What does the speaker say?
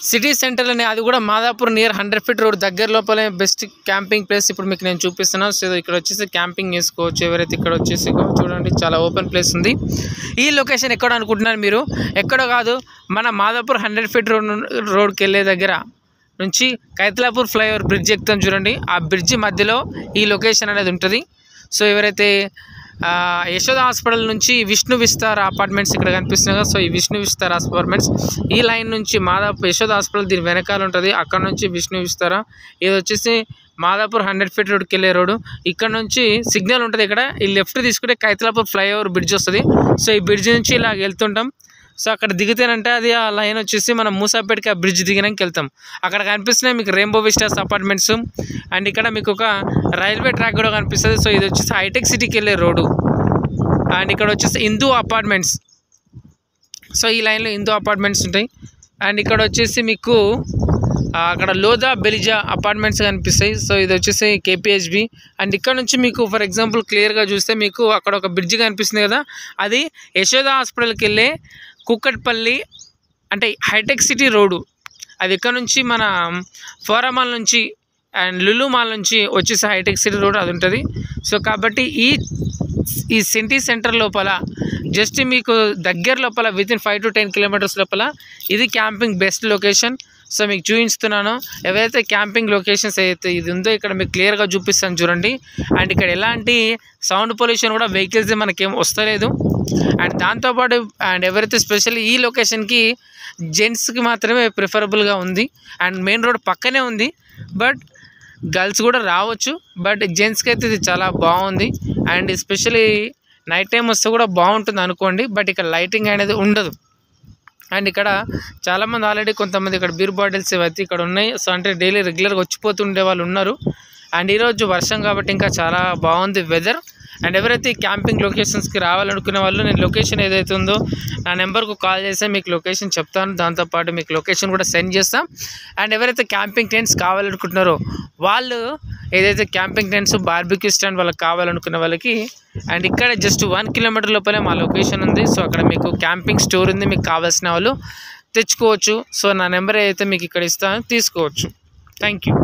City centre అనే అది కూడా మాదాపూర్ నియర్ 100 feet రోడ్ దగ్గర లోపలే బెస్ట్ క్యాంపింగ్ ప్లేస్ ఇప్పుడు మీకు నేను చూపిస్తున్నాను. సో ఇక్కడ వచ్చేసి క్యాంపింగ్ చేసుకోవచ్చు. ఎవరైతే ఇక్కడ వచ్చేసి చూడండి చాలా ఓపెన్ ప్లేస్ ఉంది. ఈ లొకేషన్ ఎక్కడ అనుకుంటున్నారు మీరు? ఎక్కడ కాదు, మన మాదాపూర్ 100 feet రోడ్కి వెళ్ళే దగ్గర నుంచి కైతలాపూర్ ఫ్లైఓవర్ బ్రిడ్జ్ ఎక్కుతాం చూడండి, ఆ బ్రిడ్జి మధ్యలో ఈ లొకేషన్ అనేది ఉంటుంది. సో ఎవరైతే యశోద హాస్పిటల్ నుంచి విష్ణు విస్తార అపార్ట్మెంట్స్ ఇక్కడ కనిపిస్తున్నాయి కదా, సో ఈ విష్ణు విస్తార అపార్ట్మెంట్స్ ఈ లైన్ నుంచి మాదాపూర్ యశోద హాస్పిటల్ దీని వెనకాల ఉంటుంది. అక్కడ నుంచి విష్ణు విస్తార, ఇది వచ్చేసి మాదాపూర్ 100 feet రోడ్కి వెళ్ళే రోడ్డు. ఇక్కడ నుంచి సిగ్నల్ ఉంటుంది. ఇక్కడ ఈ లెఫ్ట్ తీసుకుంటే కైతలాపూర్ ఫ్లైఓవర్ బ్రిడ్జ్ వస్తుంది. సో ఈ బ్రిడ్జ్ నుంచి ఇలా వెళ్తుంటాం. సో అక్కడ దిగితేనంటే అది ఆ లైన్ వచ్చేసి మనం మూసాపేటకి ఆ బ్రిడ్జ్ దిగినాక వెళ్తాం. అక్కడ కనిపిస్తున్నాయి మీకు రెయిన్బో విస్టాస్ అపార్ట్మెంట్స్. అండ్ ఇక్కడ మీకు ఒక రైల్వే ట్రాక్ కూడా కనిపిస్తుంది. సో ఇది వచ్చేసి హైటెక్ సిటీకి వెళ్ళే రోడ్డు. అండ్ ఇక్కడ వచ్చేసి హిందూ అపార్ట్మెంట్స్. సో ఈ లైన్లో హిందూ అపార్ట్మెంట్స్ ఉంటాయి. అండ్ ఇక్కడ వచ్చేసి మీకు అక్కడ లోదా బెలిజా అపార్ట్మెంట్స్ కనిపిస్తాయి. సో ఇది వచ్చేసి కేపీహెచ్బి. అండ్ ఇక్కడ నుంచి మీకు ఫర్ ఎగ్జాంపుల్ క్లియర్గా చూస్తే మీకు అక్కడ ఒక బ్రిడ్జ్ కనిపిస్తుంది కదా, అది యశోద హాస్పిటల్కి వెళ్ళే కుక్కట్పల్లి అంటే హైటెక్ సిటీ రోడ్డు. అది ఇక్కడ నుంచి మన ఫోరా మాల్ నుంచి అండ్ లులు మాల్ నుంచి వచ్చేసి హైటెక్ సిటీ రోడ్ అది ఉంటుంది. సో కాబట్టి ఈ సిటీ సెంటర్ లోపల జస్ట్ మీకు దగ్గర లోపల వితిన్ 5 to 10 kilometers లోపల ఇది క్యాంపింగ్ బెస్ట్ లొకేషన్. సో మీకు చూపిస్తున్నాను. ఎవరైతే క్యాంపింగ్ లొకేషన్స్ అయితే ఇది ఉందో ఇక్కడ మీకు క్లియర్గా చూపిస్తాను చూడండి. అండ్ ఇక్కడ ఎలాంటి సౌండ్ పొల్యూషన్ కూడా వెహికల్స్ మనకేం వస్తలేదు. అండ్ దాంతోపాటు అండ్ ఎవరైతే స్పెషల్లీ ఈ లొకేషన్కి జెంట్స్కి మాత్రమే ప్రిఫరబుల్గా ఉంది. అండ్ మెయిన్ రోడ్ పక్కనే ఉంది, బట్ గర్ల్స్ కూడా రావచ్చు. బట్ జెంట్స్కి అయితే ఇది చాలా బాగుంది. అండ్ ఎస్పెషల్లీ నైట్ టైం వస్తే కూడా బాగుంటుంది అనుకోండి, బట్ ఇక్కడ లైటింగ్ అనేది ఉండదు. అండ్ ఇక్కడ చాలామంది ఆల్రెడీ కొంతమంది ఇక్కడ బీర్ బాటిల్స్ అయితే ఇక్కడ ఉన్నాయి. సో అంటే డైలీ రెగ్యులర్గా వచ్చిపోతుండే వాళ్ళు ఉన్నారు. అండ్ ఈరోజు వర్షం కాబట్టి ఇంకా చాలా బాగుంది వెదర్. అండ్ ఎవరైతే క్యాంపింగ్ లొకేషన్స్కి రావాలనుకునే వాళ్ళు నేను లొకేషన్ ఏదైతే ఉందో నా నెంబర్కు కాల్ చేస్తే మీకు లొకేషన్ చెప్తాను. దాంతోపాటు మీకు లొకేషన్ కూడా సెండ్ చేస్తాం. అండ్ ఎవరైతే క్యాంపింగ్ టెంట్స్ కావాలనుకుంటున్నారో వాళ్ళు ఏదైతే క్యాంపింగ్ టెంట్స్ బార్బిక్యూ స్టాండ్ వాళ్ళకి కావాలనుకున్న వాళ్ళకి అండ్ ఇక్కడ జస్ట్ 1 kilometer లోపలే మా లొకేషన్ ఉంది. సో అక్కడ మీకు క్యాంపింగ్ స్టోర్ ఉంది, మీకు కావాల్సిన వాళ్ళు తెచ్చుకోవచ్చు. సో నా నెంబర్ ఏదైతే మీకు ఇక్కడ ఇస్తానో తీసుకోవచ్చు. Thank you.